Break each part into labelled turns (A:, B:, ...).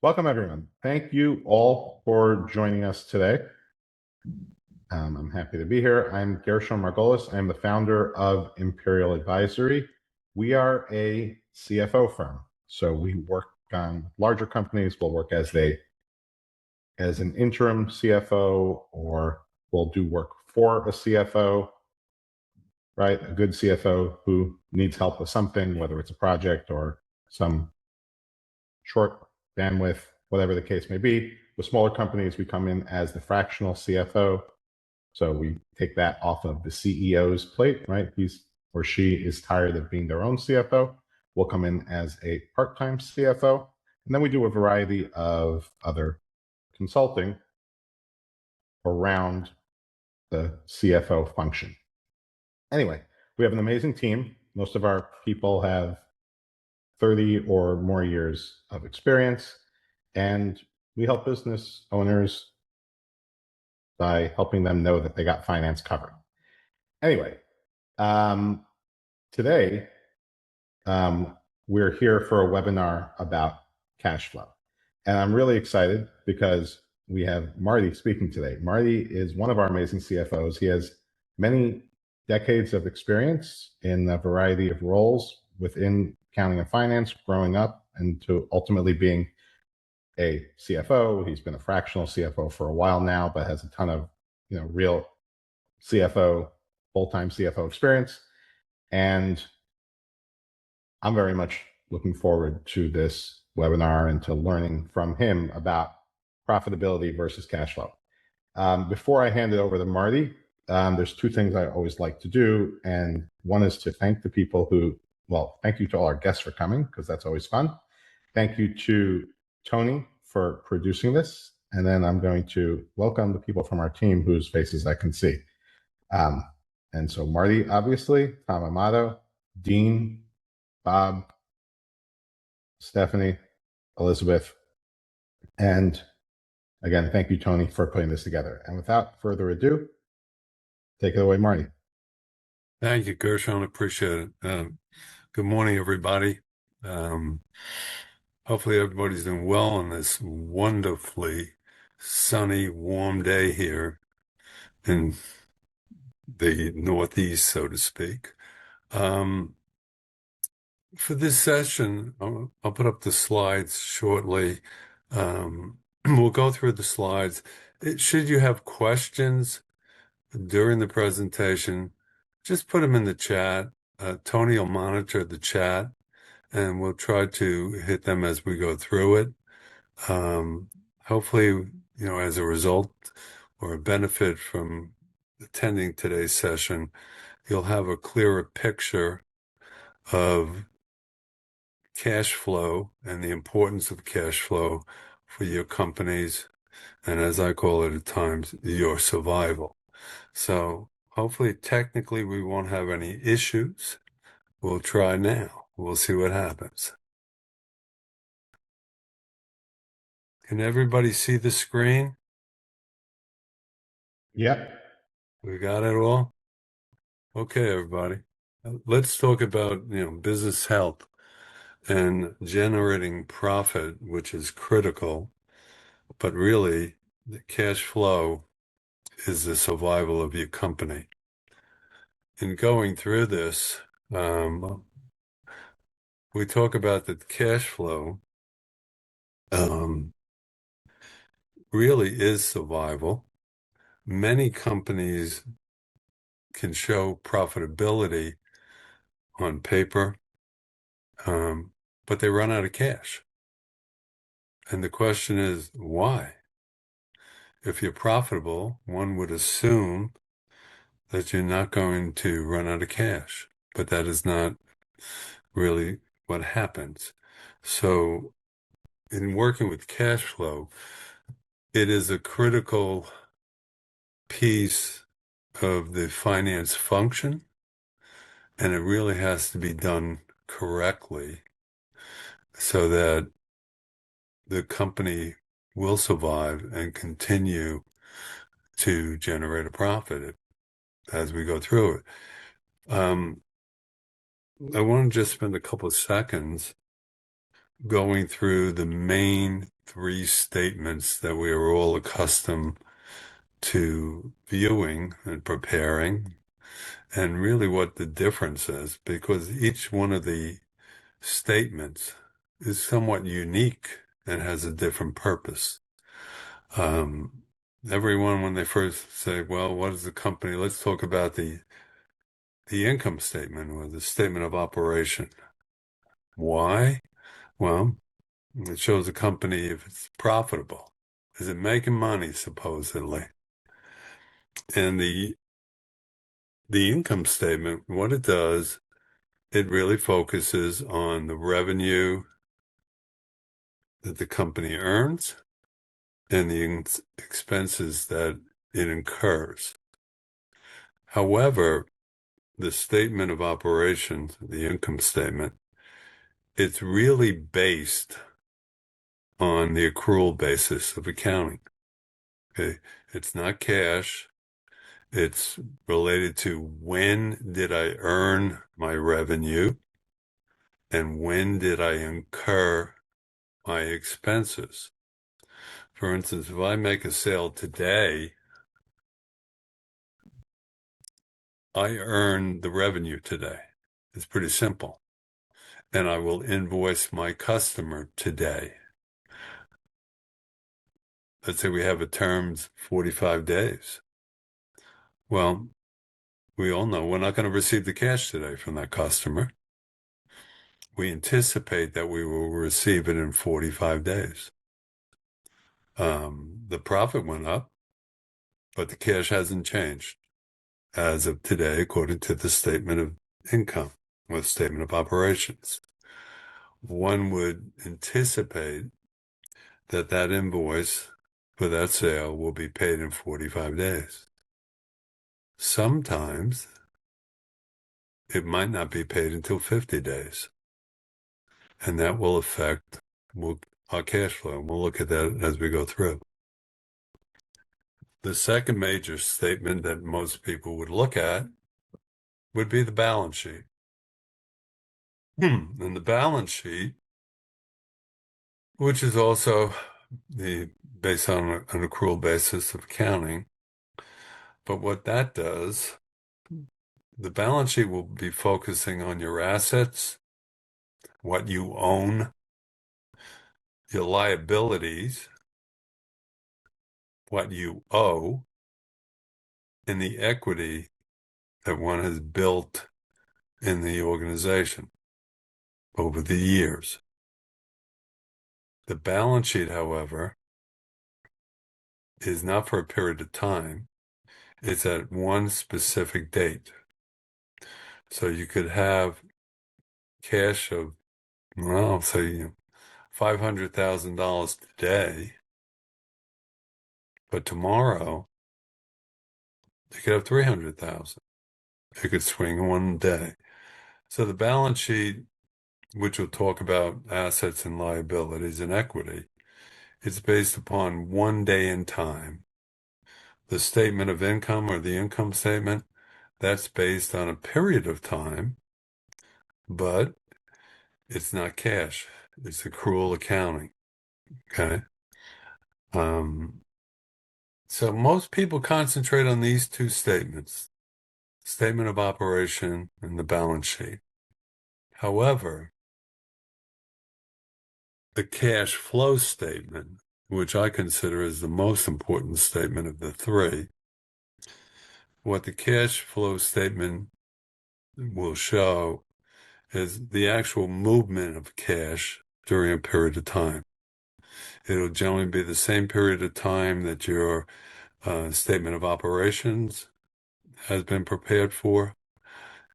A: Welcome, everyone. Thank you all for joining us today. I'm happy to be here. I'm Gershon Margolis. I'm the founder of Imperial Advisory. We are a CFO firm, so we work on larger companies. We'll work as an interim CFO, or we'll do work for a CFO, right? A good CFO who needs help with something, whether it's a project or some short bandwidth, whatever the case may be. With smaller companies, we come in as the fractional CFO. So we take that off of the CEO's plate, right? He's or she is tired of being their own CFO. We'll come in as a part-time CFO. And then we do a variety of other consulting around the CFO function. Anyway, we have an amazing team. Most of our people have 30 or more years of experience, and we help business owners by helping them know that they got finance covered. Anyway, today we're here for a webinar about cash flow. And I'm really excited because we have Marty speaking today. Marty is one of our amazing CFOs. He has many decades of experience in a variety of roles within accounting and finance, growing up and to ultimately being a CFO. He's been a fractional CFO for a while now, but has a ton of real CFO, full-time CFO experience. And I'm very much looking forward to this webinar and to learning from him about profitability versus cash flow. Before I hand it over to Marty, there's two things I always like to do. And one is to thank the people thank you to all our guests for coming, because that's always fun. Thank you to Tony for producing this. And then I'm going to welcome the people from our team whose faces I can see. And so Marty, obviously, Tom Amato, Dean, Bob, Stephanie, Elizabeth, and again, thank you, Tony, for putting this together. And without further ado, take it away, Marty.
B: Thank you, Gershon. Appreciate it. Good morning, everybody. Hopefully everybody's doing well on this wonderfully sunny, warm day here in the Northeast, so to speak. For this session, I'll put up the slides shortly. We'll go through the slides. Should you have questions during the presentation, just put them in the chat. Tony will monitor the chat, and we'll try to hit them as we go through it. Hopefully, as a result or a benefit from attending today's session, you'll have a clearer picture of cash flow and the importance of cash flow for your companies, and as I call it at times, your survival. So hopefully, technically, we won't have any issues. We'll try now. We'll see what happens. Can everybody see the screen?
A: Yep.
B: We got it all? Okay, everybody. Let's talk about, business health and generating profit, which is critical. But really, the cash flow is the survival of your company. In going through this, we talk about that cash flow really is survival. Many companies can show profitability on paper, but they run out of cash. And the question is, why? If you're profitable, one would assume that you're not going to run out of cash, but that is not really what happens. So in working with cash flow, it is a critical piece of the finance function, and it really has to be done correctly so that the company will survive and continue to generate a profit as we go through it. I want to just spend a couple of seconds going through the main three statements that we are all accustomed to viewing and preparing, and really what the difference is, because each one of the statements is somewhat unique and has a different purpose. Everyone, when they first say, well, what is the company? Let's talk about the income statement or the statement of operation. Why? Well, it shows a company if it's profitable. Is it making money, supposedly? And the income statement, what it does, it really focuses on the revenue that the company earns and the expenses that it incurs. However, the statement of operations, the income statement, it's really based on the accrual basis of accounting. Okay, it's not cash. It's related to when did I earn my revenue and when did I incur my expenses. For instance, if I make a sale today, I earn the revenue today. It's pretty simple. And I will invoice my customer today. Let's say we have a terms 45 days. Well, we all know we're not going to receive the cash today from that customer. We anticipate that we will receive it in 45 days. The profit went up, but the cash hasn't changed as of today, according to the statement of income or statement of operations. One would anticipate that that invoice for that sale will be paid in 45 days. Sometimes it might not be paid until 50 days. And that will affect our cash flow. We'll look at that as we go through. The second major statement that most people would look at would be the balance sheet. And the balance sheet, which is also based on an accrual basis of accounting, but what that does, the balance sheet will be focusing on your assets, what you own, your liabilities, what you owe, and the equity that one has built in the organization over the years. The balance sheet, however, is not for a period of time. It's at one specific date. So you could have cash of, well, say $500,000 today, but tomorrow you could have 300,000. It could swing one day. So the balance sheet, which will talk about assets and liabilities and equity, it's based upon one day in time. The statement of income or the income statement, that's based on a period of time, but it's not cash. It's accrual accounting. Okay. So most people concentrate on these two statements, statement of operation and the balance sheet. However, the cash flow statement, which I consider as the most important statement of the three, what the cash flow statement will show is the actual movement of cash during a period of time. It'll generally be the same period of time that your statement of operations has been prepared for.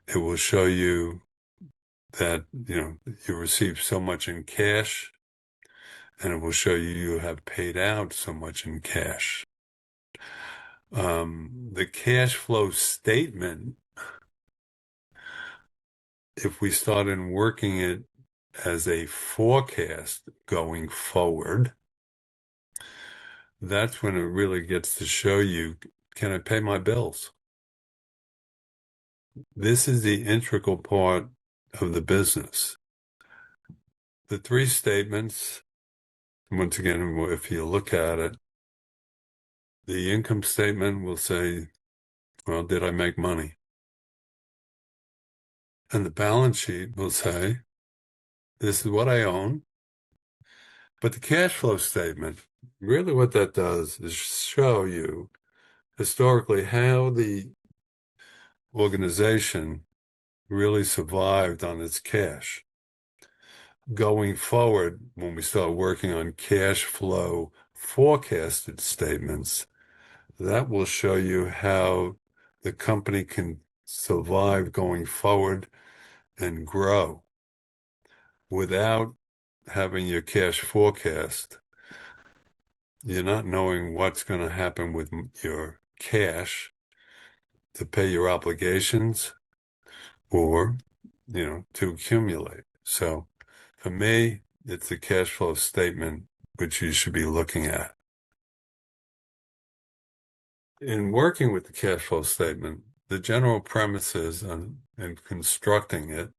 B: It will show you that, you received so much in cash, and it will show you have paid out so much in cash. The cash flow statement, if we started working it as a forecast going forward, that's when it really gets to show you, can I pay my bills? This is the integral part of the business. The three statements, once again, if you look at it, the income statement will say, well, did I make money? And the balance sheet will say, this is what I own. But the cash flow statement, really what that does is show you historically how the organization really survived on its cash. Going forward, when we start working on cash flow forecasted statements, that will show you how the company can survive going forward and grow without having your cash forecast. You're not knowing what's going to happen with your cash to pay your obligations or, to accumulate. So for me, it's the cash flow statement which you should be looking at. In working with the cash flow statement, the general premises and constructing it,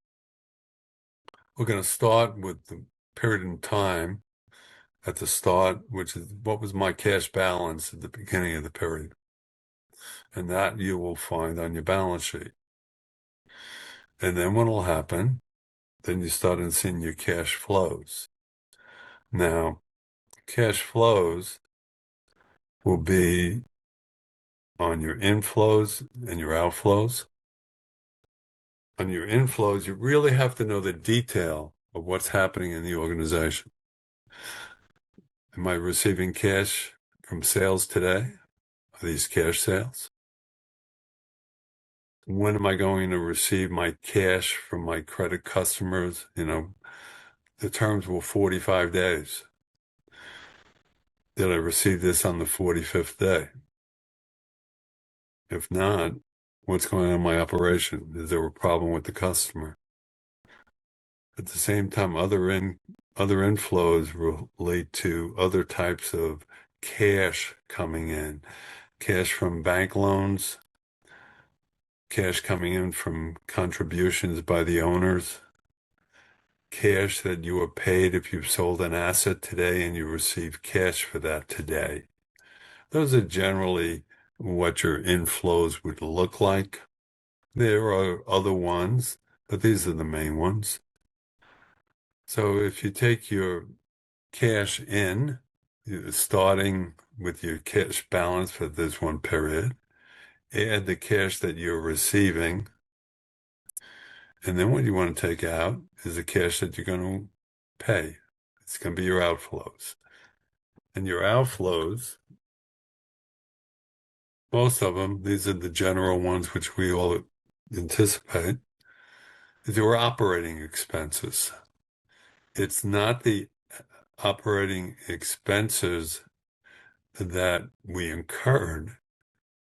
B: we're going to start with the period in time at the start, which is what was my cash balance at the beginning of the period. And that you will find on your balance sheet. And then what will happen? Then you start seeing your cash flows. Now, cash flows will be on your inflows and your outflows. On your inflows, you really have to know the detail of what's happening in the organization. Am I receiving cash from sales today? Are these cash sales? When am I going to receive my cash from my credit customers? The terms were 45 days. Did I receive this on the 45th day? If not, what's going on in my operation? Is there a problem with the customer? At the same time, other inflows relate to other types of cash coming in, cash from bank loans, cash coming in from contributions by the owners, cash that you were paid if you sold an asset today and you receive cash for that today. Those are generally what your inflows would look like. There are other ones, but these are the main ones. So if you take your cash in, starting with your cash balance for this one period, add the cash that you're receiving, and then what you want to take out is the cash that you're going to pay. It's going to be your outflows. And your outflows, most of them, these are the general ones which we all anticipate, is your operating expenses. It's not the operating expenses that we incurred.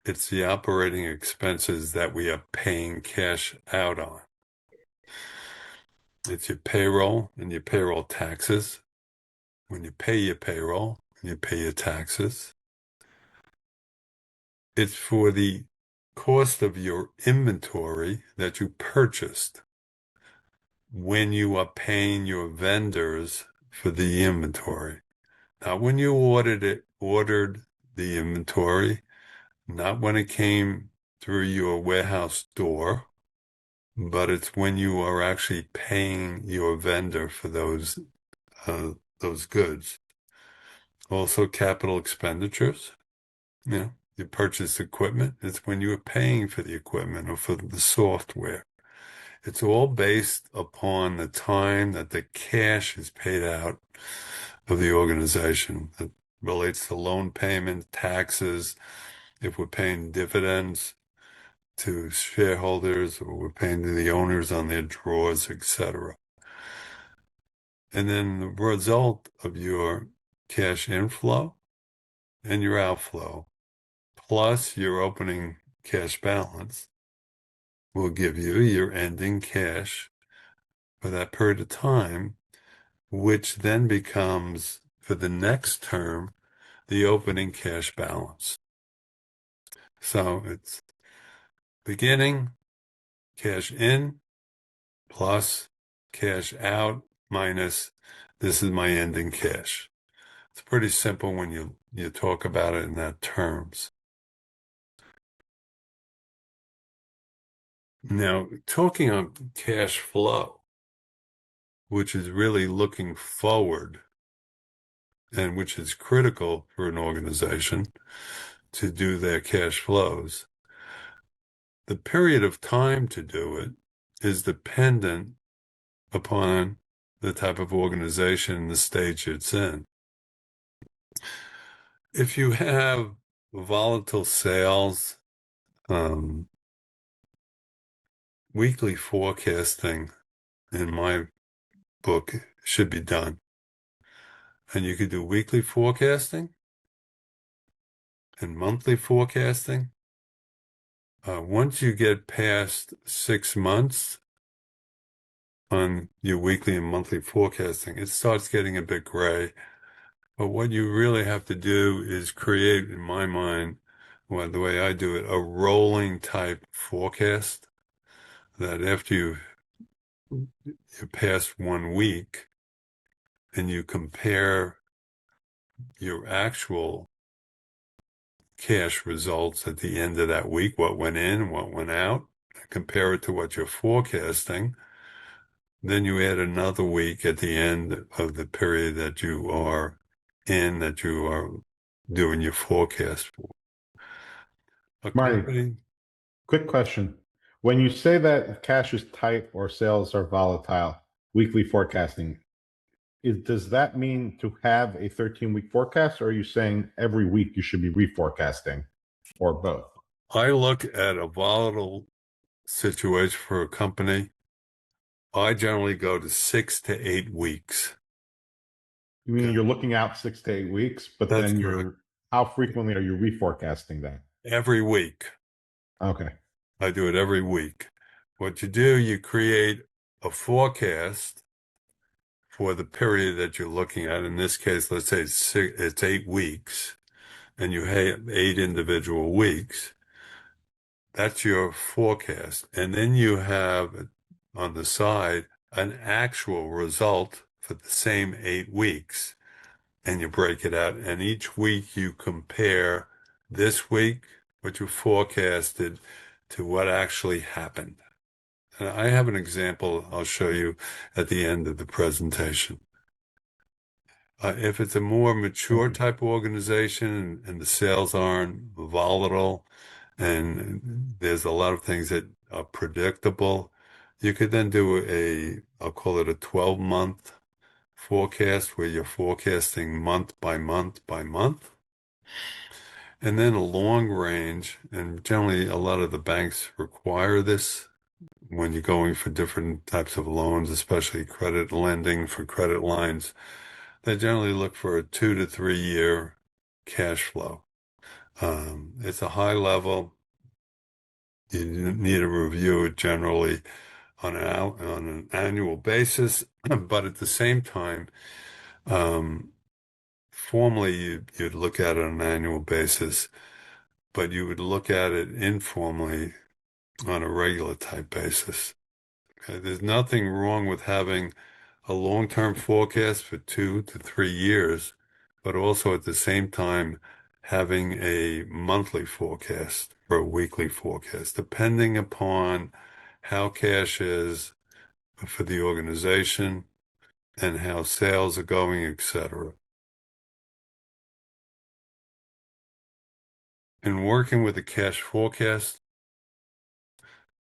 B: It's the operating expenses that we are paying cash out on. It's your payroll and your payroll taxes. When you pay your payroll and you pay your taxes, it's for the cost of your inventory that you purchased when you are paying your vendors for the inventory. Not when you ordered the inventory, not when it came through your warehouse door, but it's when you are actually paying your vendor for those goods. Also, capital expenditures. You purchase equipment. It's when you are paying for the equipment or for the software. It's all based upon the time that the cash is paid out of the organization. That relates to loan payment, taxes, if we're paying dividends to shareholders or we're paying to the owners on their draws, etc. And then the result of your cash inflow and your outflow, plus your opening cash balance, will give you your ending cash for that period of time, which then becomes, for the next term, the opening cash balance. So it's beginning, cash in, plus cash out, minus this is my ending cash. It's pretty simple when you talk about it in that terms. Now, talking on cash flow, which is really looking forward and which is critical for an organization to do their cash flows, the period of time to do it is dependent upon the type of organization and the stage it's in. If you have volatile sales, weekly forecasting, in my book, should be done. And you could do weekly forecasting and monthly forecasting. Once you get past 6 months on your weekly and monthly forecasting, it starts getting a bit gray. But what you really have to do is create, in my mind, well, the way I do it, a rolling type forecast that after you pass 1 week and you compare your actual cash results at the end of that week, what went in, what went out, compare it to what you're forecasting. Then you add another week at the end of the period that you are in, that you are doing your forecast for. A
A: Marty,
B: company,
A: quick question. When you say that cash is tight or sales are volatile, weekly forecasting, does that mean to have a 13-week forecast, or are you saying every week you should be reforecasting, or both?
B: I look at a volatile situation for a company. I generally go to 6 to 8 weeks.
A: You mean
B: Okay.
A: you're looking out 6 to 8 weeks, but
B: That's
A: then
B: correct.
A: how frequently are you reforecasting that?
B: Every week.
A: Okay.
B: I do it every week. What you do, you create a forecast for the period that you're looking at. In this case, let's say it's 8 weeks, and you have 8 individual weeks. That's your forecast. And then you have on the side an actual result for the same 8 weeks. And you break it out. And each week you compare this week, what you forecasted, to what actually happened. And I have an example I'll show you at the end of the presentation. If it's a more mature type of organization and the sales aren't volatile and there's a lot of things that are predictable, you could then do I'll call it a 12-month forecast where you're forecasting month by month by month. And then a long range, and generally a lot of the banks require this when you're going for different types of loans, especially credit lending for credit lines. They generally look for a 2 to 3 year cash flow. It's a high level. You need to review it generally on an annual basis, but at the same time, formally you'd look at it on an annual basis, but you would look at it informally on a regular type basis. Okay? There's nothing wrong with having a long-term forecast for 2 to 3 years, but also at the same time having a monthly forecast or a weekly forecast, depending upon how cash is for the organization and how sales are going, etc. In working with a cash forecast,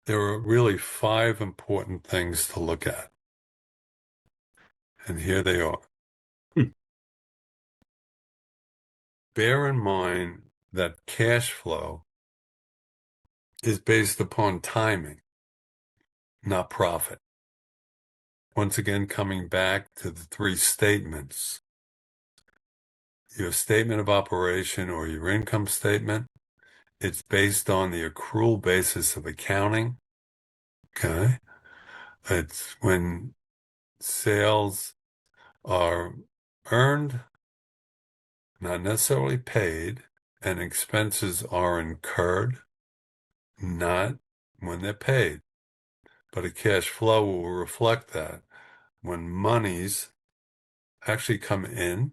B: there are really 5 important things to look at. And here they are. Bear in mind that cash flow is based upon timing, not profit. Once again, coming back to the 3 statements. Your statement of operation or your income statement, it's based on the accrual basis of accounting. Okay. It's when sales are earned, not necessarily paid, and expenses are incurred, not when they're paid. But a cash flow will reflect that when monies actually come in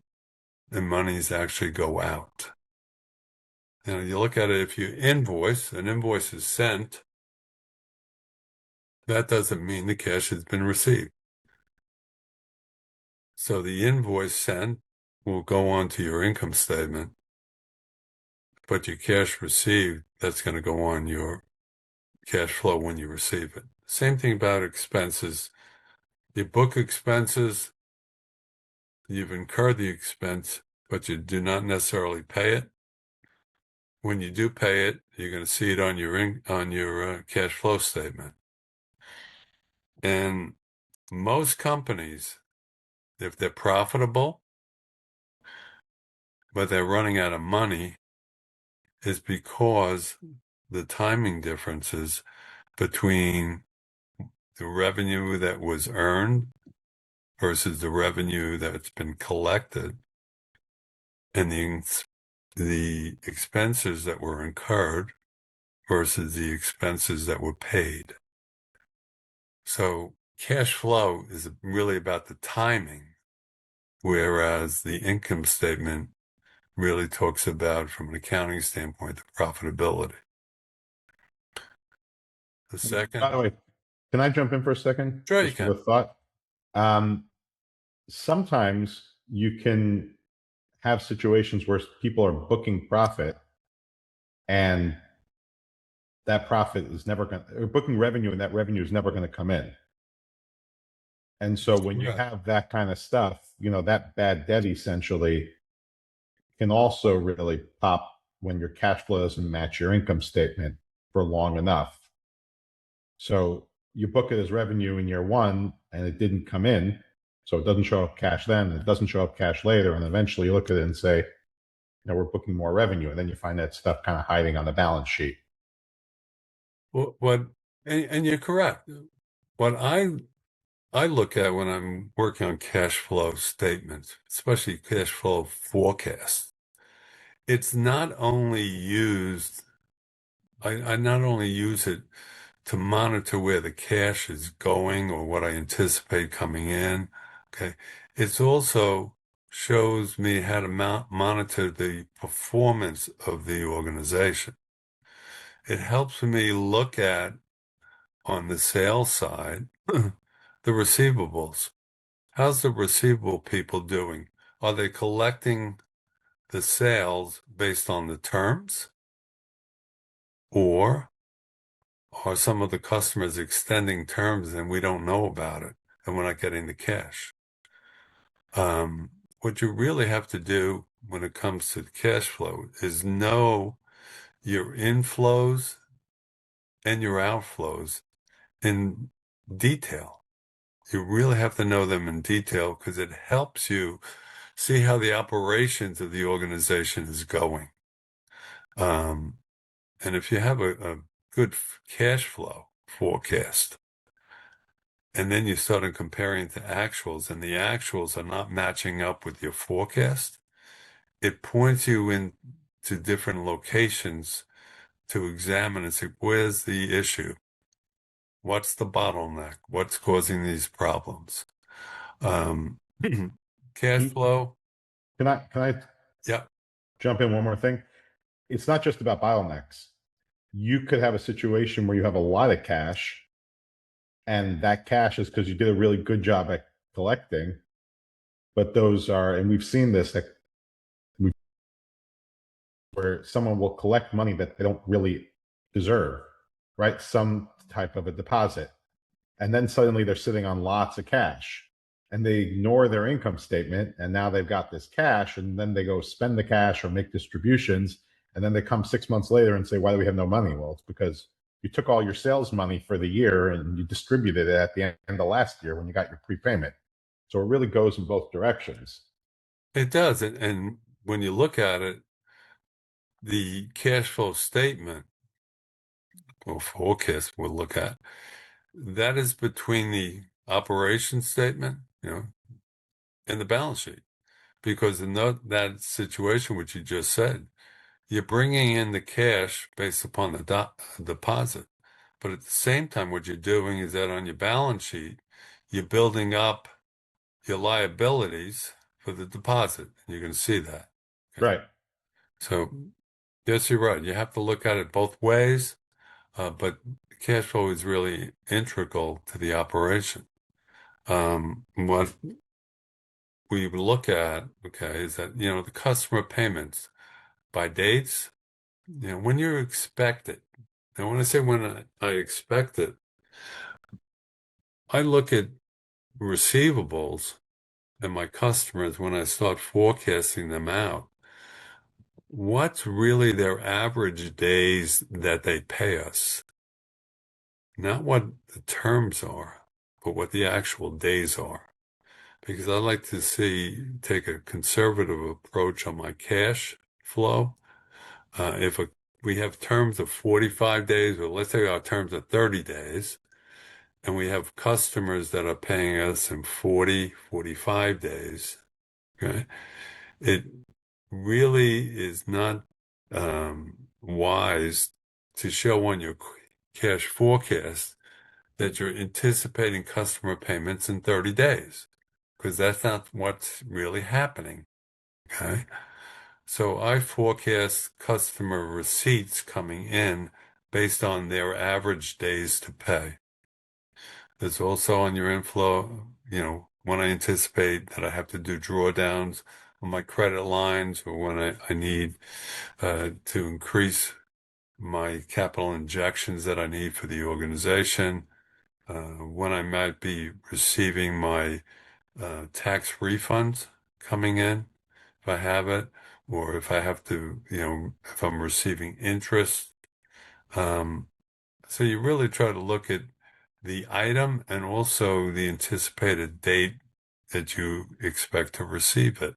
B: and monies actually go out. You look at it, if you invoice, an invoice is sent, that doesn't mean the cash has been received. So the invoice sent will go onto your income statement, but your cash received, that's going to go on your cash flow when you receive it. Same thing about expenses. You book expenses, you've incurred the expense, but you do not necessarily pay it. When you do pay it, you're going to see it on your cash flow statement. And most companies, if they're profitable, but they're running out of money, is because the timing differences between the revenue that was earned versus the revenue that's been collected and the expenses that were incurred versus the expenses that were paid. So cash flow is really about the timing, whereas the income statement really talks about, from an accounting standpoint, the profitability. The
A: By
B: second,
A: the way, can I jump in for a second?
B: sure you
A: Just with
B: can.
A: a thought. Um, Sometimes you can have situations where people are booking profit and that profit is never going to, or booking revenue and that revenue is never going to come in. And so when you
B: Right.
A: have that kind of stuff, that bad debt essentially can also really pop when your cash flow doesn't match your income statement for long enough. So you book it as revenue in year one and it didn't come in. So it doesn't show up cash then, and it doesn't show up cash later. And eventually you look at it and say, we're booking more revenue. And then you find that stuff kind of hiding on the balance sheet.
B: And you're correct. What I look at when I'm working on cash flow statements, especially cash flow forecasts, it's not only used, I not only use it to monitor where the cash is going or what I anticipate coming in. Okay. It's also shows me how to monitor the performance of the organization. It helps me look at, on the sales side, the receivables. How's the receivable people doing? Are they collecting the sales based on the terms, or are some of the customers extending terms and we don't know about it and we're not getting the cash? What you really have to do when it comes to the cash flow is know your inflows and your outflows in detail. You really have to know them in detail because it helps you see how the operations of the organization is going. And if you have a good cash flow forecast, and then you start comparing to actuals, and the actuals are not matching up with your forecast, it points you into different locations to examine and say, where's the issue? What's the bottleneck? What's causing these problems? Um, cash flow,
A: Can I
B: yeah,
A: jump in one more thing? It's not just about bottlenecks. You could have a situation where you have a lot of cash, and that cash is because you did a really good job at collecting. But those are, and we've seen this, where someone will collect money that they don't really deserve, right? Some type of a deposit. And then suddenly they're sitting on lots of cash and they ignore their income statement. And now they've got this cash, and then they go spend the cash or make distributions. And then they come 6 months later and say, why do we have no money? Well, it's because you took all your sales money for the year and you distributed it at the end of last year when you got your prepayment. So it really goes in both directions.
B: it does. And when you look at it, the cash flow statement or forecast we'll look at, that is between the operation statement, and the balance sheet. Because in that situation, which you just said, you're bringing in the cash based upon the deposit. But at the same time, what you're doing is that on your balance sheet, you're building up your liabilities for the deposit. You can see that. Okay.
A: Right.
B: So yes, you're right. You have to look at it both ways, but cash flow is really integral to the operation. What we look at, okay, is that, the customer payments by dates, when you expect it. And when I say when I expect it, I look at receivables and my customers when I start forecasting them out. What's really their average days that they pay us? Not what the terms are, but what the actual days are. Because I like to take a conservative approach on my cash flow. If we have terms of 45 days, or let's say our terms are 30 days, and we have customers that are paying us in 40, 45 days, okay, it really is not wise to show on your cash forecast that you're anticipating customer payments in 30 days, because that's not what's really happening, okay? So I forecast customer receipts coming in based on their average days to pay. There's also on your inflow, when I anticipate that I have to do drawdowns on my credit lines, or when I need to increase my capital injections that I need for the organization, when I might be receiving my tax refunds coming in, if I have it, or if I have to, if I'm receiving interest. So you really try to look at the item and also the anticipated date that you expect to receive it.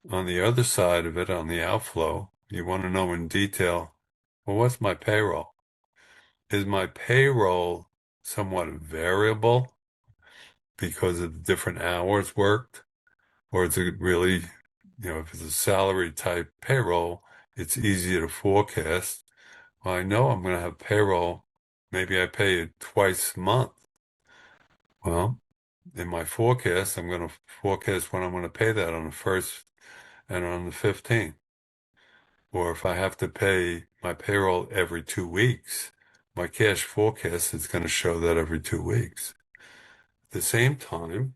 B: On the other side of it, on the outflow, you want to know in detail, well, what's my payroll? Is my payroll somewhat variable because of the different hours worked? Or is it really, if it's a salary type payroll, it's easier to forecast. Well, I know I'm going to have payroll. Maybe I pay it twice a month. Well, in my forecast, I'm going to forecast when I'm going to pay that on the 1st and on the 15th. Or if I have to pay my payroll every 2 weeks, my cash forecast is going to show that every 2 weeks. At the same time,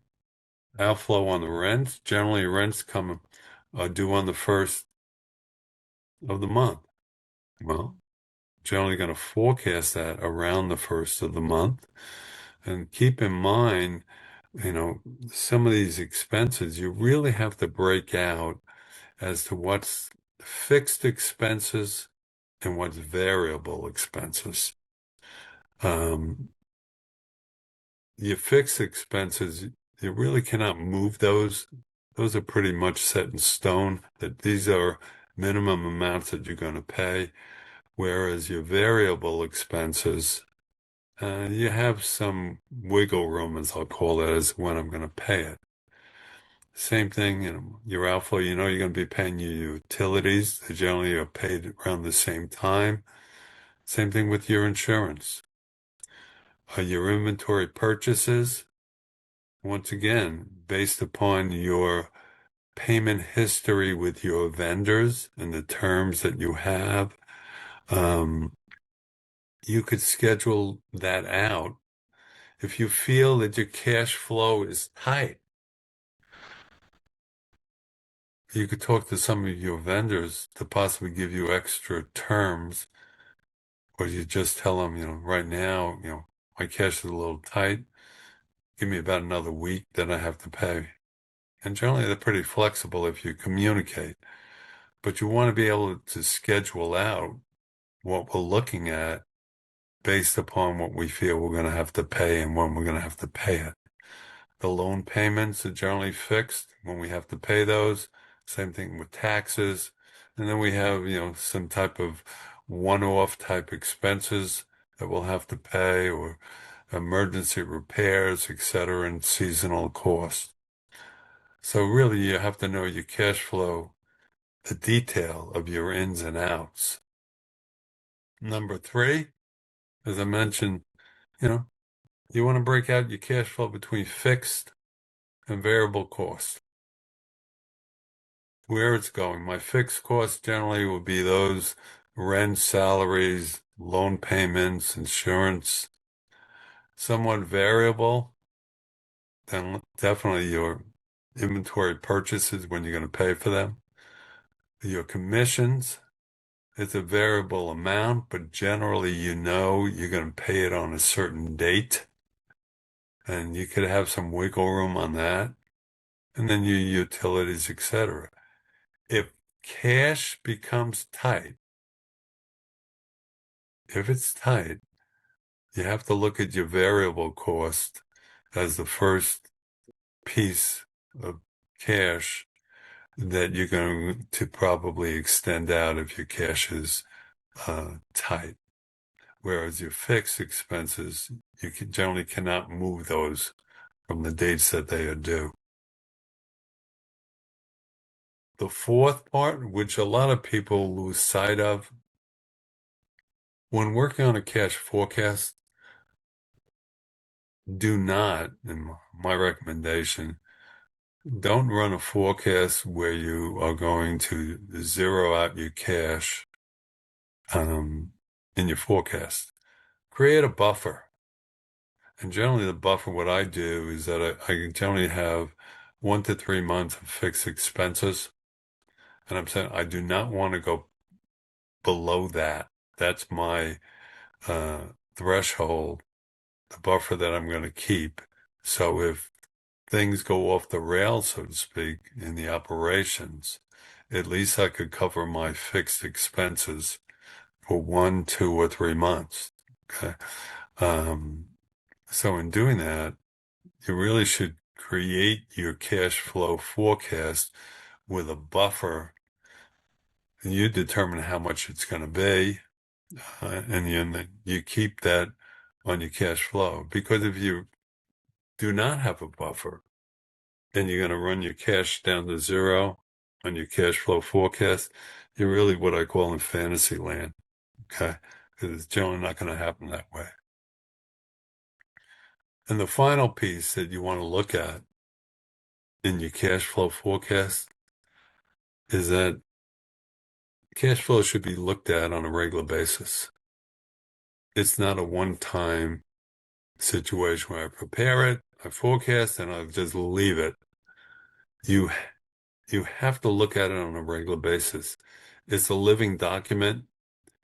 B: outflow on the rents, generally rents come due on the 1st of the month. Well, generally going to forecast that around the 1st of the month. And keep in mind, some of these expenses you really have to break out as to what's fixed expenses and what's variable expenses. Your fixed expenses, you really cannot move those. Those are pretty much set in stone, that these are minimum amounts that you're going to pay. Whereas your variable expenses, you have some wiggle room, as I'll call it, as when I'm going to pay it. Same thing, your outflow, you're going to be paying your utilities. They generally are paid around the same time. Same thing with your insurance. Your inventory purchases, once again, based upon your payment history with your vendors and the terms that you have, you could schedule that out. If you feel that your cash flow is tight, you could talk to some of your vendors to possibly give you extra terms, or you just tell them, right now, my cash is a little tight. Give me about another week, then I have to pay. And generally, they're pretty flexible if you communicate. But you want to be able to schedule out what we're looking at based upon what we feel we're going to have to pay and when we're going to have to pay it. The loan payments are generally fixed when we have to pay those. Same thing with taxes. And then we have, some type of one-off type expenses that we'll have to pay, or emergency repairs, etc., and seasonal costs. So really, you have to know your cash flow, the detail of your ins and outs. Number three, as I mentioned, you want to break out your cash flow between fixed and variable costs. where it's going. My fixed costs generally will be those rent, salaries, loan payments, insurance. Somewhat variable, then definitely your inventory purchases when you're going to pay for them. Your commissions, it's a variable amount, but generally you know you're going to pay it on a certain date, and you could have some wiggle room on that. And then your utilities, etc. If cash becomes tight, if it's tight, you have to look at your variable cost as the first piece of cash that you're going to probably extend out if your cash is tight. Whereas your fixed expenses, you generally cannot move those from the dates that they are due. The fourth part, which a lot of people lose sight of, when working on a cash forecast, do not, in my recommendation, don't run a forecast where you are going to zero out your cash in your forecast. Create a buffer. And generally, the buffer, what I do is that I generally have 1 to 3 months of fixed expenses. And I'm saying I do not want to go below that. That's my threshold, the buffer that I'm going to keep. So if things go off the rails, so to speak, in the operations, at least I could cover my fixed expenses for 1, 2, or 3 months. Okay. So in doing that, you really should create your cash flow forecast with a buffer. And you determine how much it's going to be, and you keep that on your cash flow. Because if you do not have a buffer, then you're going to run your cash down to zero on your cash flow forecast. You're really what I call in fantasy land, okay? Because it's generally not going to happen that way. And the final piece that you want to look at in your cash flow forecast is that cash flow should be looked at on a regular basis. It's not a one-time situation where I prepare it, I forecast, and I just leave it. You have to look at it on a regular basis. It's a living document.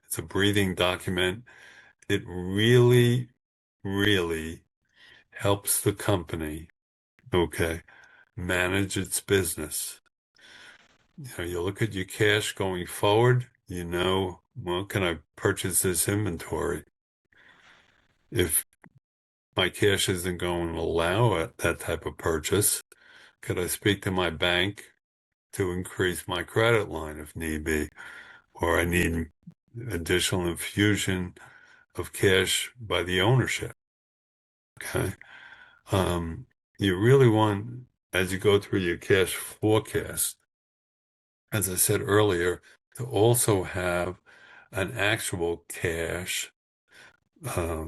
B: It's a breathing document. It really, really helps the company, okay, manage its business. You look at your cash going forward, well, can I purchase this inventory? If my cash isn't going to allow that type of purchase, could I speak to my bank to increase my credit line if need be? Or I need additional infusion of cash by the ownership. Okay. You really want, as you go through your cash forecast, as I said earlier, to also have an actual cash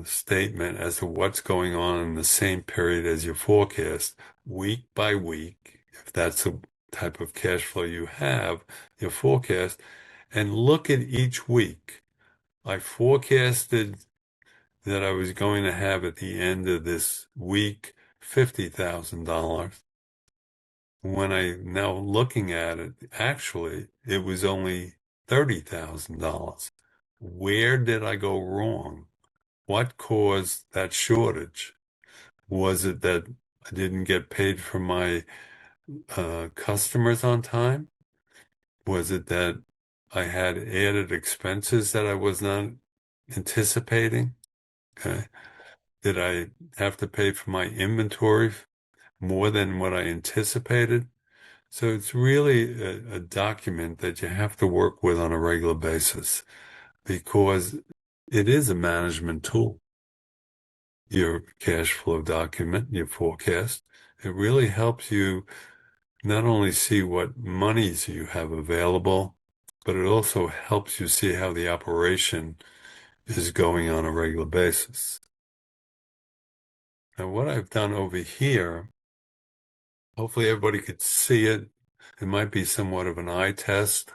B: statement as to what's going on in the same period as your forecast, week by week, if that's the type of cash flow you have, your forecast, and look at each week. I forecasted that I was going to have at the end of this week $50,000. When I now looking at it, actually, it was only $30,000. Where did I go wrong? What caused that shortage? Was it that I didn't get paid for my customers on time? Was it that I had added expenses that I was not anticipating? Okay. Did I have to pay for my inventory more than what I anticipated? So it's really a document that you have to work with on a regular basis because it is a management tool. Your cash flow document, your forecast, it really helps you not only see what monies you have available, but it also helps you see how the operation is going on a regular basis. Now, what I've done over here, hopefully everybody could see it. It might be somewhat of an eye test,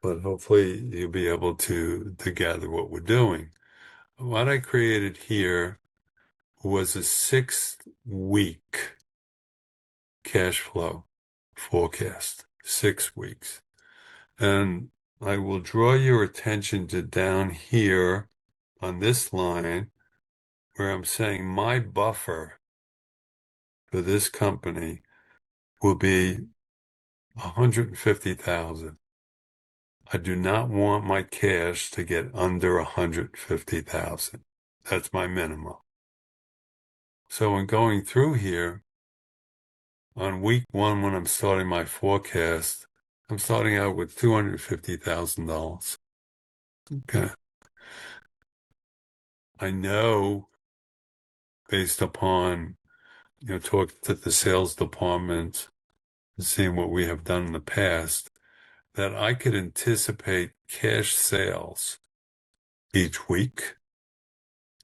B: but hopefully you'll be able to gather what we're doing. What I created here was a 6-week cash flow forecast, 6 weeks. And I will draw your attention to down here on this line where I'm saying my buffer for this company will be 150,000. I do not want my cash to get under 150,000. That's my minimum. So in going through here, on week 1, when I'm starting my forecast, I'm starting out with $250,000. Okay. I know based upon, talk to the sales department and seeing what we have done in the past, that I could anticipate cash sales each week.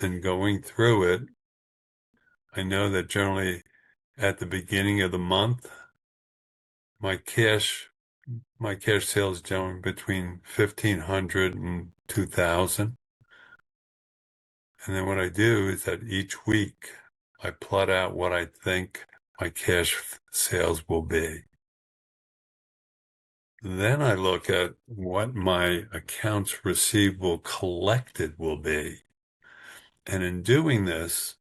B: And going through it, I know that generally at the beginning of the month, my cash sales generally between 1,500 and 2,000. And then what I do is that each week I plot out what I think my cash sales will be. Then I look at what my accounts receivable collected will be. And in doing this,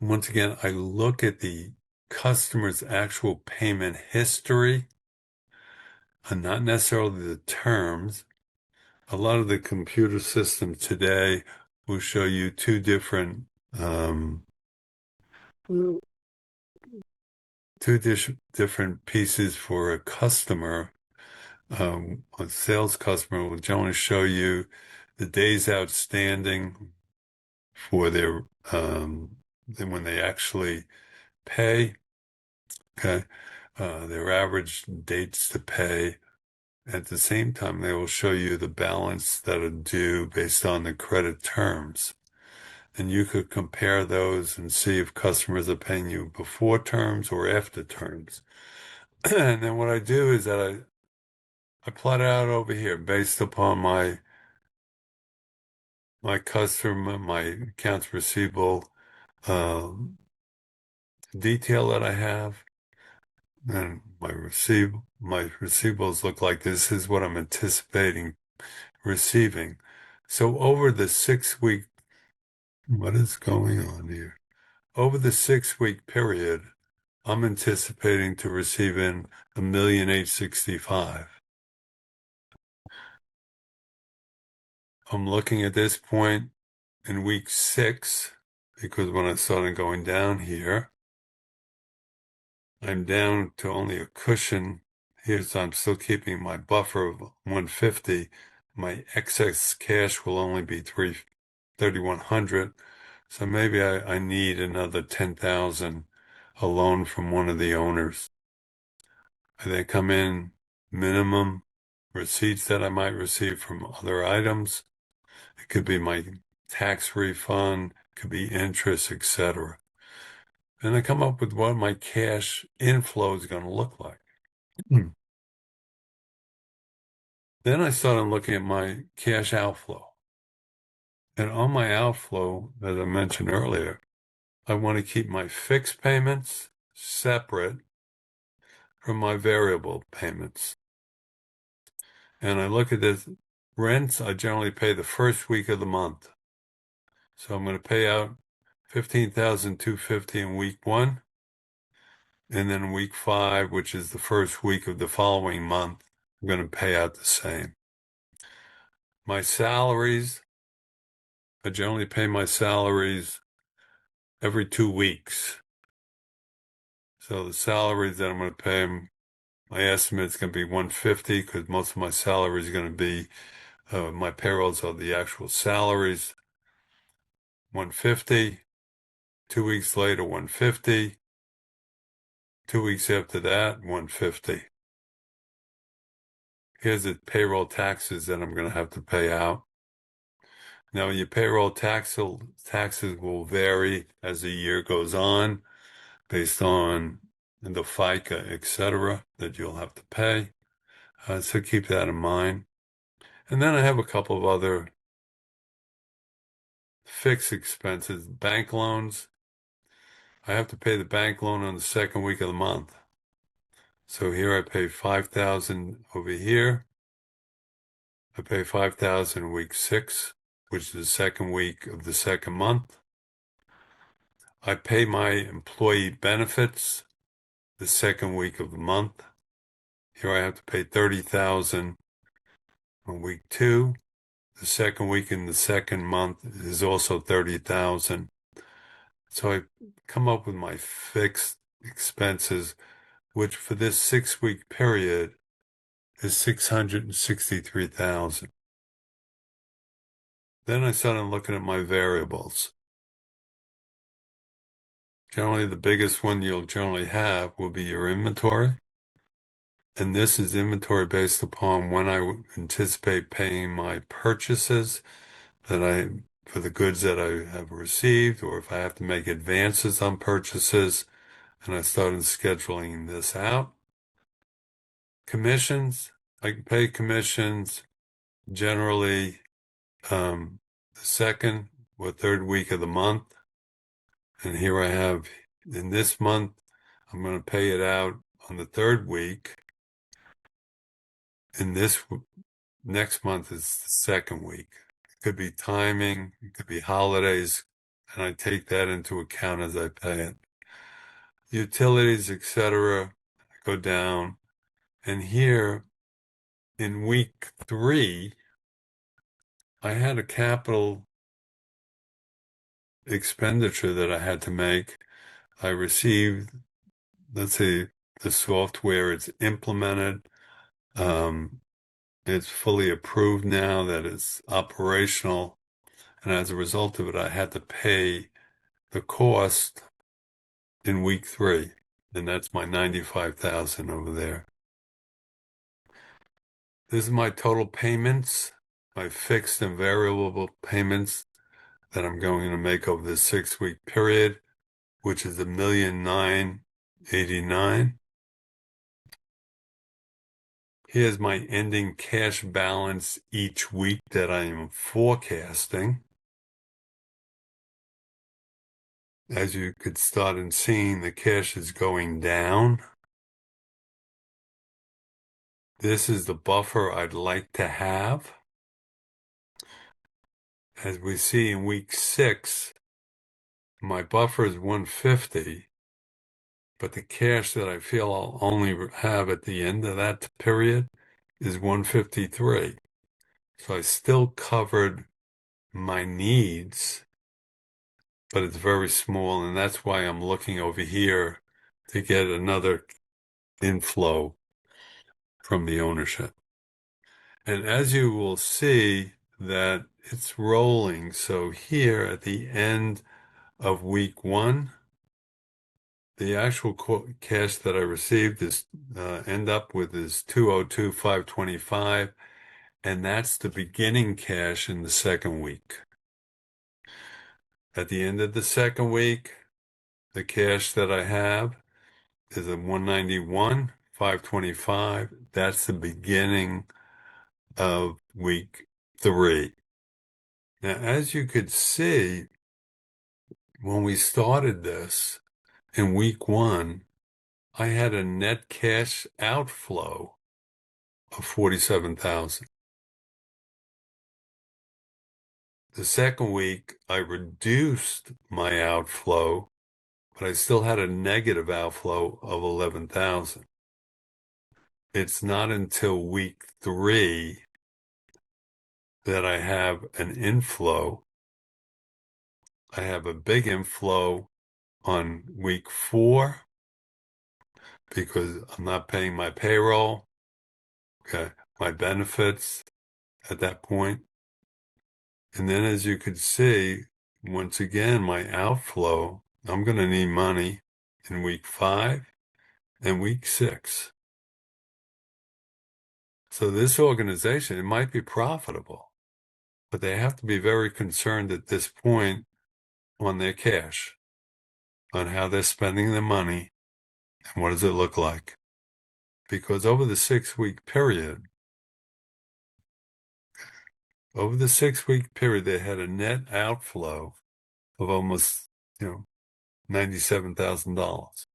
B: once again, I look at the customer's actual payment history and not necessarily the terms. A lot of the computer systems today will show you two different pieces for a customer. A sales customer will generally show you the days outstanding for their when they actually pay. Okay, their average dates to pay. At the same time, they will show you the balance that are due based on the credit terms. And you could compare those and see if customers are paying you before terms or after terms. And then what I do is that I plot it out over here based upon my customer, my accounts receivable detail that I have. And my receivables look like this is what I'm anticipating receiving. So over the 6-week, what is going on here? Over the 6-week period, I'm anticipating to receive in 1,865,000. I'm looking at this point in week 6, because when I started going down here, I'm down to only a cushion here, so I'm still keeping my buffer of 150. My excess cash will only be 3,100. So maybe I need another 10,000, a loan from one of the owners. I then come in minimum receipts that I might receive from other items. It could be my tax refund, could be interest, etc. And I come up with what my cash inflow is going to look like. Then I started looking at my cash outflow. And on my outflow, as I mentioned earlier, I want to keep my fixed payments separate from my variable payments. And I look at this. Rents, I generally pay the first week of the month. So I'm going to pay out $15,250 in week 1. And then week 5, which is the first week of the following month, I'm going to pay out the same. My salaries, I generally pay my salaries every 2 weeks. So the salaries that I'm going to pay them, my estimate is going to be 150 because most of my salary is going to be my payrolls are the actual salaries. 150. 2 weeks later, 150. 2 weeks after that, 150. Here's the payroll taxes that I'm going to have to pay out. Now, your payroll taxes will vary as the year goes on based on and the FICA, etc., that you'll have to pay. So keep that in mind. And then I have a couple of other fixed expenses. Bank loans. I have to pay the bank loan on the second week of the month. So here I pay $5,000 over here. I pay $5,000 week 6, which is the second week of the second month. I pay my employee benefits the second week of the month. Here I have to pay $30,000 on week 2. The second week in the second month is also $30,000. So I come up with my fixed expenses, which for this 6-week period is $663,000. Then I started looking at my variables. Generally, the biggest one you'll generally have will be your inventory. And this is inventory based upon when I anticipate paying my purchases for the goods that I have received, or if I have to make advances on purchases, and I started scheduling this out. Commissions, I can pay commissions generally the second or third week of the month. And here I have, in this month, I'm going to pay it out on the third week. In this next month is the second week. It could be timing, it could be holidays, and I take that into account as I pay it. Utilities, etc., go down. And here in week 3, I had a capital expenditure that I had to make. I received, let's say, the software, it's implemented. It's fully approved now that it's operational. And as a result of it, I had to pay the cost in week 3. And that's my $95,000 over there. This is my total payments, my fixed and variable payments that I'm going to make over this 6-week period, which is $1,989,000. Here's my ending cash balance each week that I am forecasting. As you could start in seeing, the cash is going down. This is the buffer I'd like to have. As we see in week 6, my buffer is 150, but the cash that I feel I'll only have at the end of that period is 153. So I still covered my needs, but it's very small, and that's why I'm looking over here to get another inflow from the ownership. And as you will see that it's rolling. So here at the end of week 1, the actual cash that I received is end up with is 202,525, and that's the beginning cash in the second week. At the end of the second week, the cash that I have is a 191,525. That's the beginning of week 3. Now, as you could see, when we started this in week 1, I had a net cash outflow of 47,000. The second week, I reduced my outflow, but I still had a negative outflow of 11,000. It's not until week 3 that I have an inflow. I have a big inflow on week 4 because I'm not paying my payroll, okay, my benefits at that point. And then as you could see, once again, my outflow, I'm going to need money in week 5 and week 6. So this organization, it might be profitable, but they have to be very concerned at this point on their cash, on how they're spending their money, And what does it look like? Because over the 6 week period, they had a net outflow of almost, $97,000.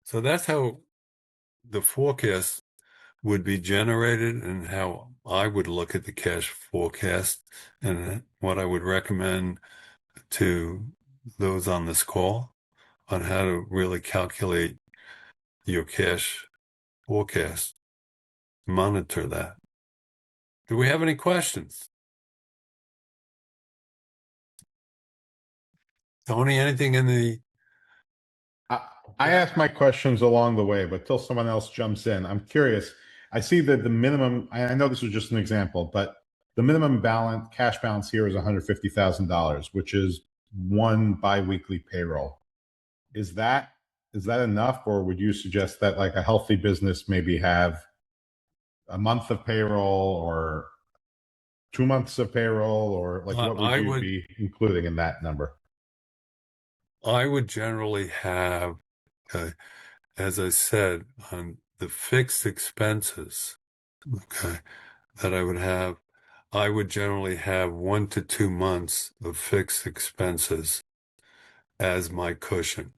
B: So that's how the forecast would be generated and how I would look at the cash forecast and what I would recommend to those on this call on how to really calculate your cash forecast. Monitor that. Do we have any questions? Tony, anything in the...
A: I ask my questions along the way, but till someone else jumps in, I'm curious. I see that the minimum, I know this was just an example, but the minimum cash balance here is $150,000, which is one biweekly payroll. Is that enough, or would you suggest that like a healthy business maybe have a month of payroll or 2 months of payroll, or like what would you be including in that number?
B: I would generally have, as I said, on the fixed expenses, okay, that I would generally have 1 to 2 months of fixed expenses as my cushion.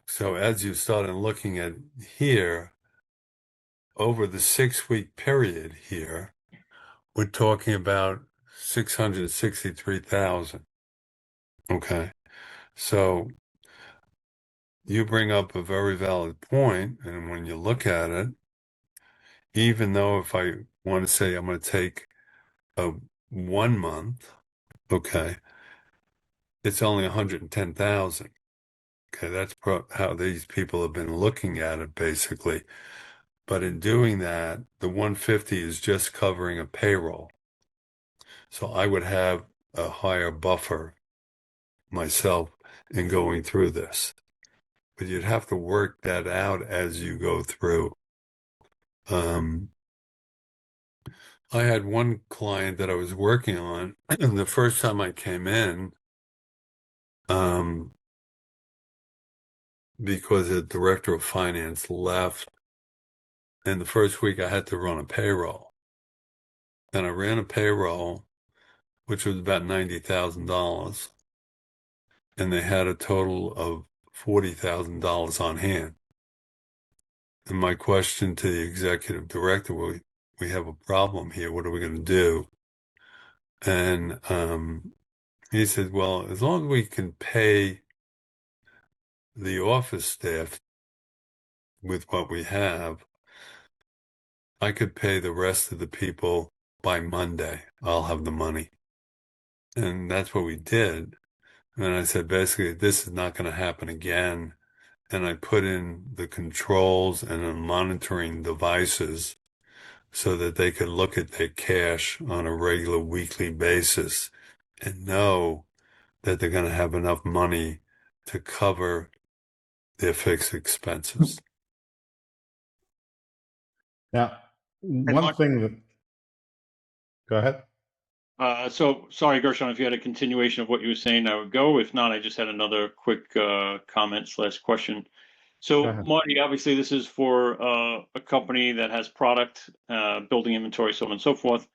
B: So as you started looking at here, over the 6 week period here, we're talking about 663,000. Okay. So you bring up a very valid point, and when you look at it, even though if I want to say I'm going to take a 1 month, okay, it's only 110,000. Okay, that's how these people have been looking at it, basically. But in doing that, the 150 is just covering a payroll. So I would have a higher buffer myself in going through this. But you'd have to work that out as you go through. I had one client that I was working on, and the first time I came in, because the director of finance left, and the first week I had to run a payroll. And I ran a payroll, which was about $90,000, and they had a total of $40,000 on hand. And my question to the executive director, we have a problem here. What are we going to do? And he said, well, as long as we can pay the office staff with what we have, I could pay the rest of the people by Monday. I'll have the money. And that's what we did. And I said, basically, this is not going to happen again. And I put in the controls and the monitoring devices so that they could look at their cash on a regular weekly basis and know that they're going to have enough money to cover their fixed expenses.
A: Now,
C: And
A: one
C: Mark,
A: thing that, go ahead.
C: so sorry, Gershon, if you had a continuation of what you were saying, I would go. If not, I just had another quick comment slash question. So, Marty, obviously, this is for a company that has product, building inventory, so on and so forth.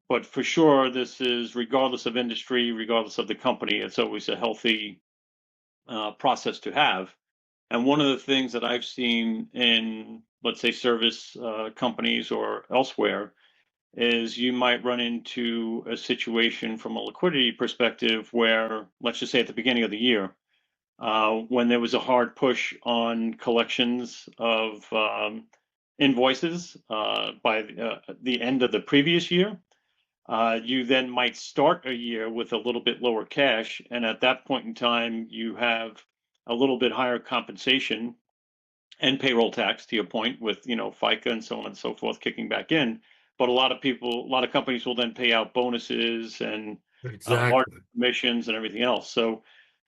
C: But for sure, this is regardless of industry, regardless of the company, it's always a healthy process to have. And one of the things that I've seen in, let's say, service companies or elsewhere is you might run into a situation from a liquidity perspective where, let's just say at the beginning of the year, when there was a hard push on collections of invoices by the end of the previous year, you then might start a year with a little bit lower cash. And at that point in time, you have a little bit higher compensation and payroll tax, to your point, with FICA and so on and so forth kicking back in. But a lot of companies will then pay out bonuses and large commissions and everything else. So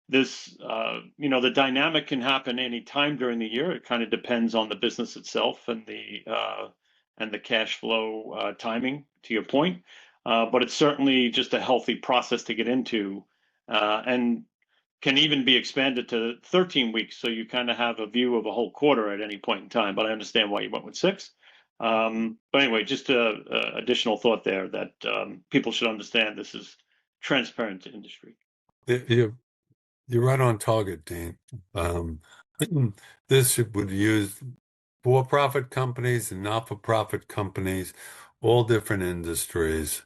C: this, the dynamic can happen any time during the year. It kind of depends on the business itself and the cash flow timing, to your point. But it's certainly just a healthy process to get into. And can even be expanded to 13 weeks. So you kind of have a view of a whole quarter at any point in time, but I understand why you went with 6. But anyway, just a additional thought there that people should understand this is transparent to industry.
B: You're right on target, Dean. This would use for-profit companies and not-for-profit companies, all different industries.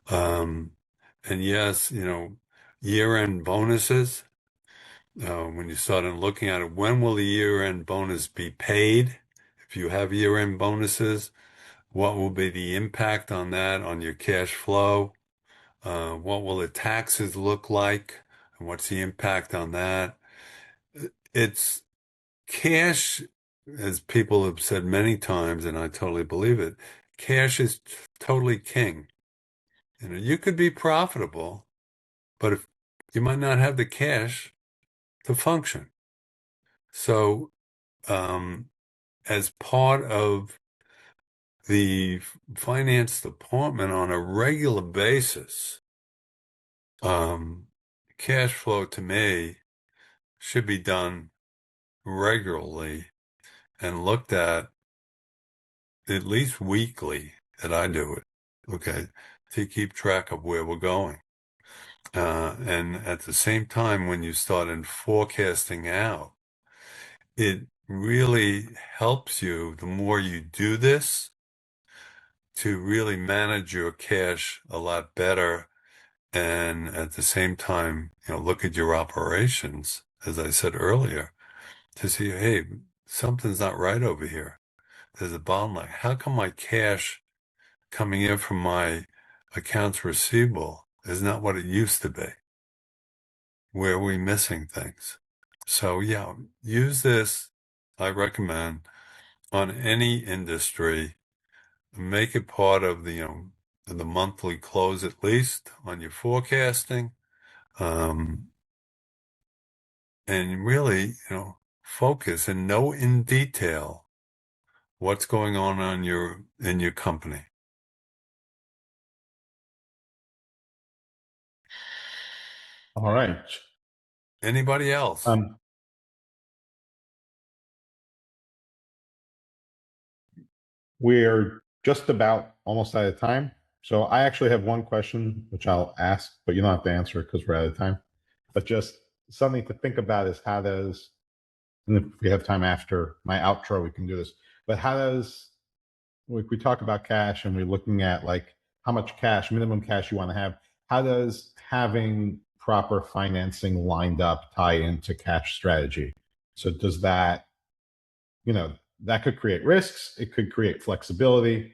B: And yes, year-end bonuses, when you started looking at it, when will the year-end bonus be paid? If you have year-end bonuses, what will be the impact on that, on your cash flow? What will the taxes look like? And what's the impact on that? It's cash, as people have said many times, and I totally believe it, cash is totally king. You could be profitable, but if you might not have the cash to function. So, as part of the finance department on a regular basis, cash flow to me should be done regularly and looked at least weekly that I do it, okay, to keep track of where we're going. And at the same time, when you start in forecasting out, it really helps you, the more you do this, to really manage your cash a lot better. And at the same time, look at your operations, as I said earlier, to see, hey, something's not right over here. There's a bottleneck. How come my cash coming in from my accounts receivable is not what it used to be? Where are we missing things? So yeah, use this, I recommend, on any industry. Make it part of the monthly close, at least on your forecasting. And really, focus and know in detail what's going on in your company.
A: All right.
B: Anybody else?
A: We're just about almost out of time. So I actually have one question, which I'll ask, but you don't have to answer it because we're out of time. But just something to think about is how does, and if we have time after my outro, we can do this. But how does, we talk about cash and we're looking at like how much cash, minimum cash you want to have, how does having proper financing lined up tie into cash strategy? So does that, that could create risks. It could create flexibility.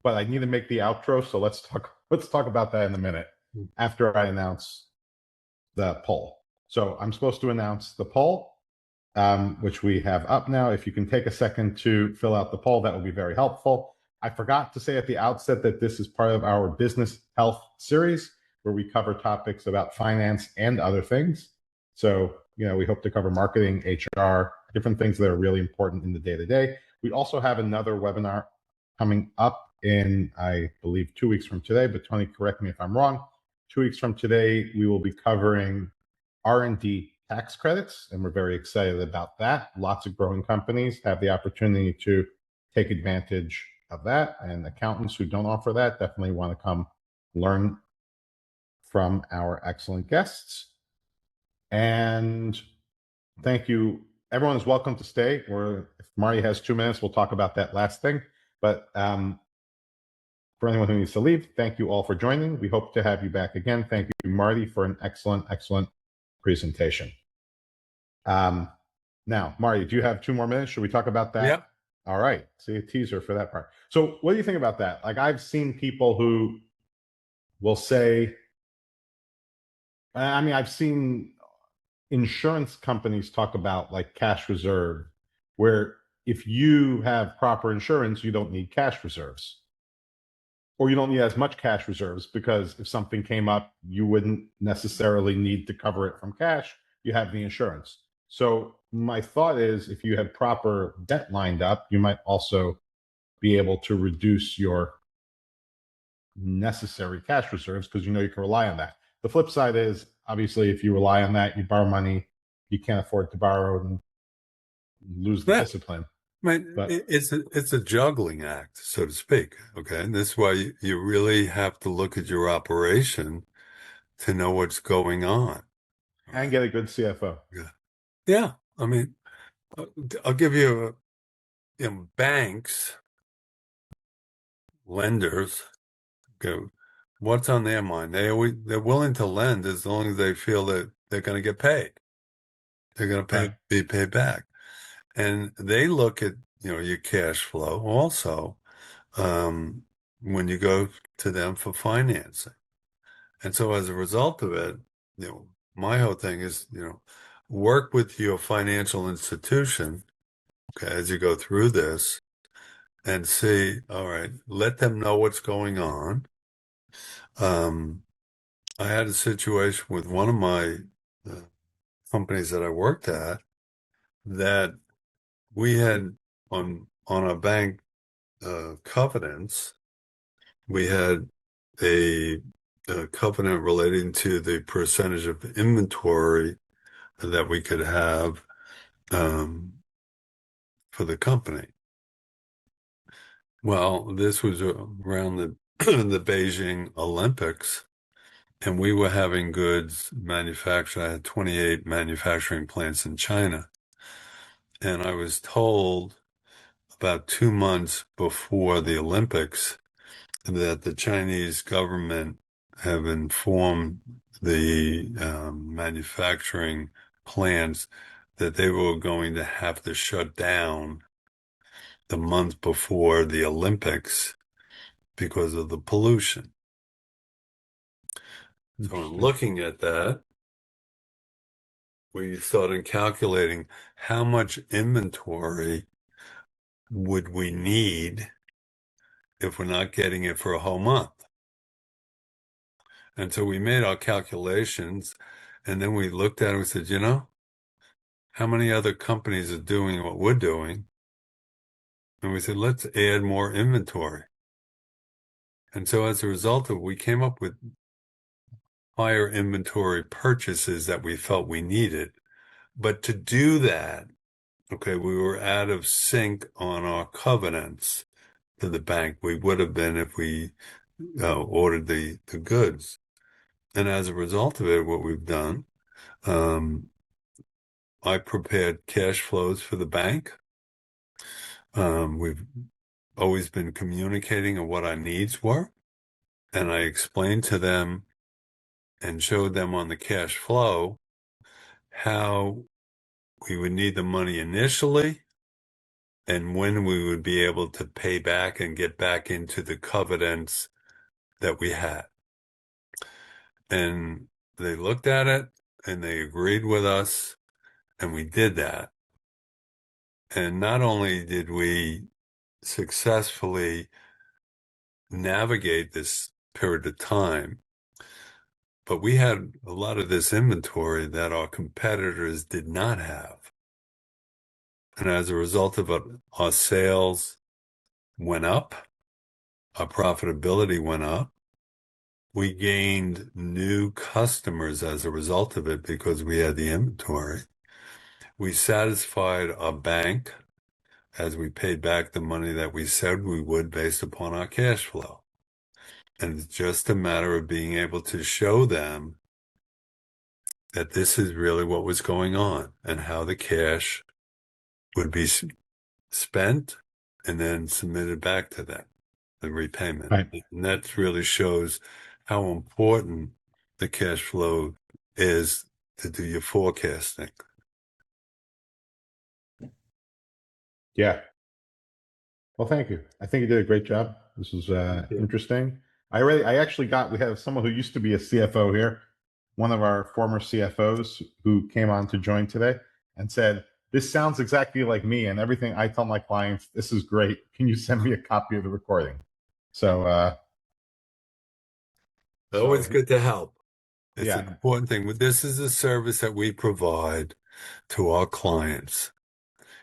A: But I need to make the outro. So let's talk about that in a minute after I announce the poll. So I'm supposed to announce the poll, which we have up now. If you can take a second to fill out the poll, that would be very helpful. I forgot to say at the outset that this is part of our business health series where we cover topics about finance and other things. So, we hope to cover marketing, HR, different things that are really important in the day-to-day. We also have another webinar coming up in, I believe, 2 weeks from today, but Tony, correct me if I'm wrong. 2 weeks from today, we will be covering R&D tax credits, and we're very excited about that. Lots of growing companies have the opportunity to take advantage of that, and accountants who don't offer that definitely want to come learn from our excellent guests. And thank you. Everyone is welcome to stay. If Marty has 2 minutes, we'll talk about that last thing. But for anyone who needs to leave, thank you all for joining. We hope to have you back again. Thank you, Marty, for an excellent presentation. Now, Marty, do you have 2 more minutes? Should we talk about that?
B: Yep.
A: All right. See a teaser for that part. So what do you think about that? Like, I've seen people who will say, I've seen insurance companies talk about like cash reserve, where if you have proper insurance, you don't need cash reserves, or you don't need as much cash reserves, because if something came up, you wouldn't necessarily need to cover it from cash. You have the insurance. So my thought is, if you had proper debt lined up, you might also be able to reduce your necessary cash reserves because you can rely on that. The flip side is, obviously, if you rely on that, you borrow money, you can't afford to borrow and lose the discipline.
B: Right.
A: But
B: It's a juggling act, so to speak. Okay. And this is why you really have to look at your operation to know what's going on.
A: and get a good CFO.
B: Yeah. Yeah. I mean, I'll give you, banks, lenders, go, what's on their mind? They're willing to lend as long as they feel that they're going to get paid. They're going to be paid back. And they look at, your cash flow also, when you go to them for financing. And so as a result of it, my whole thing is, work with your financial institution, okay, as you go through this and see, all right, let them know what's going on. I had a situation with one of my companies that I worked at that we had on our bank covenants, we had a covenant relating to the percentage of inventory that we could have for the company. Well, this was around the the Beijing Olympics, and we were having goods manufactured. I had 28 manufacturing plants in China, and I was told about 2 months before the Olympics that the Chinese government have informed the manufacturing plants that they were going to have to shut down the month before the Olympics because of the pollution. So in looking at that, we started calculating how much inventory would we need if we're not getting it for a whole month. And so we made our calculations, and then we looked at it and we said, how many other companies are doing what we're doing? And we said, let's add more inventory. And so as a result of it, we came up with higher inventory purchases that we felt we needed. But to do that, okay, we were out of sync on our covenants to the bank. We would have been if we ordered the goods. And as a result of it, what we've done, I prepared cash flows for the bank. We've always been communicating on what our needs were. And I explained to them and showed them on the cash flow how we would need the money initially and when we would be able to pay back and get back into the covenants that we had. And they looked at it and they agreed with us, and we did that. And not only did we successfully navigate this period of time, but we had a lot of this inventory that our competitors did not have. And as a result of it, our sales went up, our profitability went up. We gained new customers as a result of it because we had the inventory. We satisfied our bank as we paid back the money that we said we would based upon our cash flow. And it's just a matter of being able to show them that this is really what was going on and how the cash would be spent and then submitted back to them, the repayment.
A: Right.
B: And that really shows how important the cash flow is to do your forecasting.
A: Yeah. Well, thank you. I think you did a great job. This was interesting. We have someone who used to be a CFO here, one of our former CFOs who came on to join today and said, this sounds exactly like me and everything I tell my clients, this is great. Can you send me a copy of the recording? So
B: always good to help. It's an
A: yeah.
B: important thing. This is a service that we provide to our clients,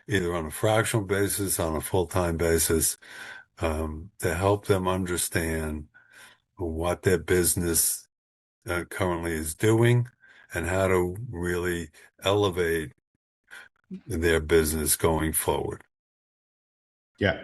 B: either on a fractional basis, on a full-time basis, to help them understand what their business currently is doing and how to really elevate their business going forward.
A: Yeah,